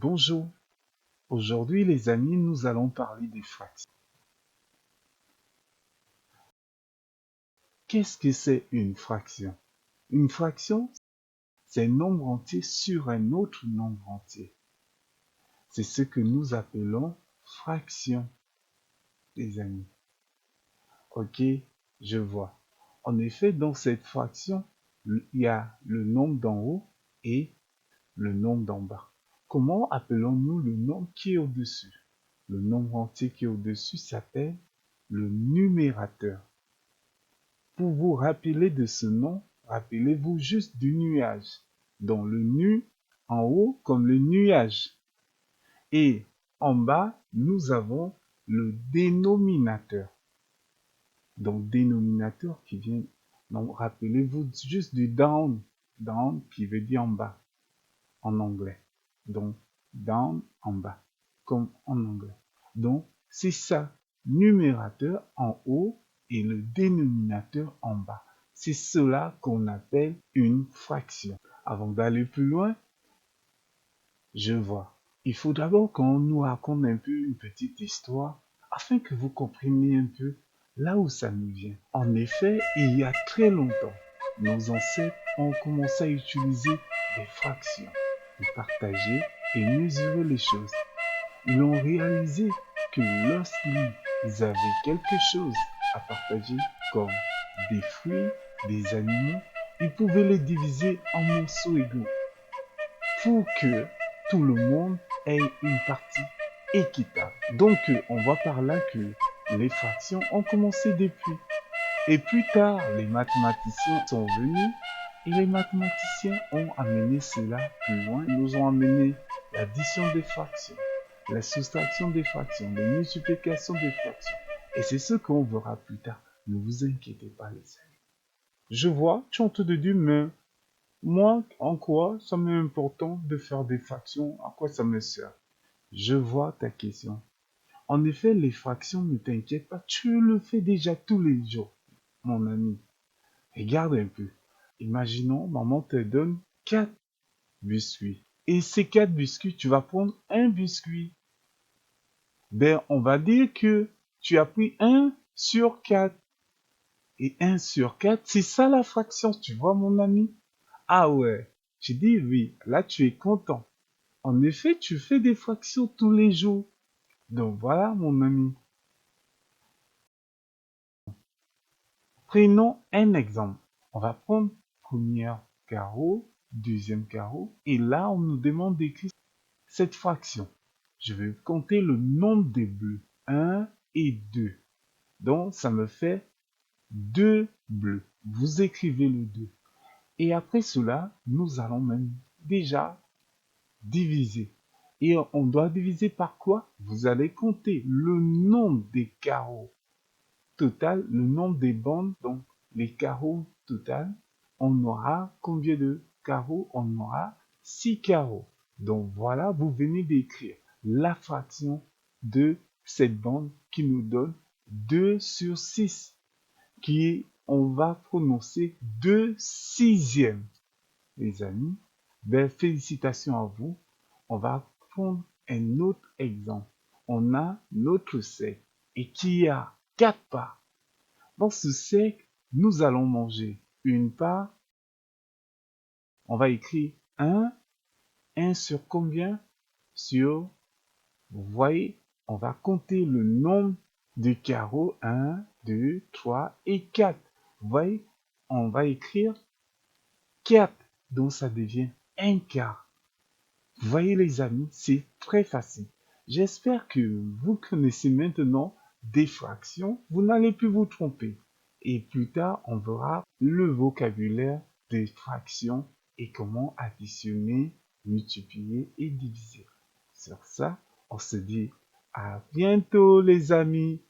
Bonjour, aujourd'hui les amis, nous allons parler des fractions. Qu'est-ce que c'est une fraction? Une fraction, c'est un nombre entier sur un autre nombre entier. C'est ce que nous appelons fraction, les amis. Ok, je vois. En effet, dans cette fraction, il y a le nombre d'en haut et le nombre d'en bas. Comment appelons-nous le nombre qui est au-dessus? Le nombre entier qui est au-dessus s'appelle le numérateur. Pour vous rappeler de ce nom, rappelez-vous juste du nuage. Donc le nu en haut comme le nuage. Et en bas, nous avons le dénominateur. Donc dénominateur qui vient, donc rappelez-vous juste du down. Down qui veut dire en bas en anglais. Donc down en bas comme en anglais. Donc c'est ça, numérateur en haut et le dénominateur en bas. C'est cela qu'on appelle une fraction. Avant d'aller plus loin, je vois. Il faut d'abord qu'on nous raconte un peu une petite histoire afin que vous compreniez un peu là où ça nous vient. En effet, il y a très longtemps, nos ancêtres ont commencé à utiliser des fractions pour partager et mesurer les choses. Ils ont réalisé que lorsqu'ils avaient quelque chose à partager, comme des fruits, des animaux, ils pouvaient les diviser en morceaux égaux pour que tout le monde ait une partie équitable. Donc, on voit par là que les fractions ont commencé depuis. Et plus tard, les mathématiciens sont venus et les mathématiciens ont amené cela plus loin. Ils nous ont amené l'addition des fractions, la soustraction des fractions, la multiplication des fractions. Et c'est ce qu'on verra plus tard. Ne vous inquiétez pas, les amis. Je vois, tu es en train de dire, mais moi, en quoi ça m'est important de faire des fractions? À quoi ça me sert? Je vois ta question. En effet, les fractions, ne t'inquiète pas, tu le fais déjà tous les jours, mon ami. Regarde un peu. Imaginons, maman te donne 4 biscuits. Et ces 4 biscuits, tu vas prendre un biscuit. Ben, on va dire que tu as pris 1 sur 4. Et 1 sur 4, c'est ça la fraction, tu vois, mon ami? Ah ouais, tu dis oui, là tu es content. En effet, tu fais des fractions tous les jours. Donc voilà, mon ami. Prenons un exemple. On va prendre premier carreau, deuxième carreau, et là, on nous demande d'écrire cette fraction. Je vais compter le nombre des bleus. 1 et 2. Donc, ça me fait 2 bleus. Vous écrivez le 2. Et après cela, nous allons même déjà diviser. Et on doit diviser par quoi? Vous allez compter le nombre des carreaux total, le nombre des bandes, donc les carreaux total. On aura combien de carreaux? On aura 6 carreaux. Donc voilà, vous venez d'écrire la fraction de cette bande qui nous donne 2 sur 6, qui est, on va prononcer 2 sixièmes. Les amis, ben, félicitations à vous. On va prendre un autre exemple. On a notre cercle et qui a 4 parts. Dans ce cercle, nous allons manger une part. On va écrire 1. 1 sur combien? Sur, vous voyez, on va compter le nombre de carreaux. 1, 2, 3 et 4. Vous voyez, on va écrire 4. Donc ça devient 1 quart. Vous voyez les amis, c'est très facile. J'espère que vous connaissez maintenant des fractions. Vous n'allez plus vous tromper. Et plus tard, on verra le vocabulaire des fractions et comment additionner, multiplier et diviser. Sur ça, on se dit à bientôt les amis.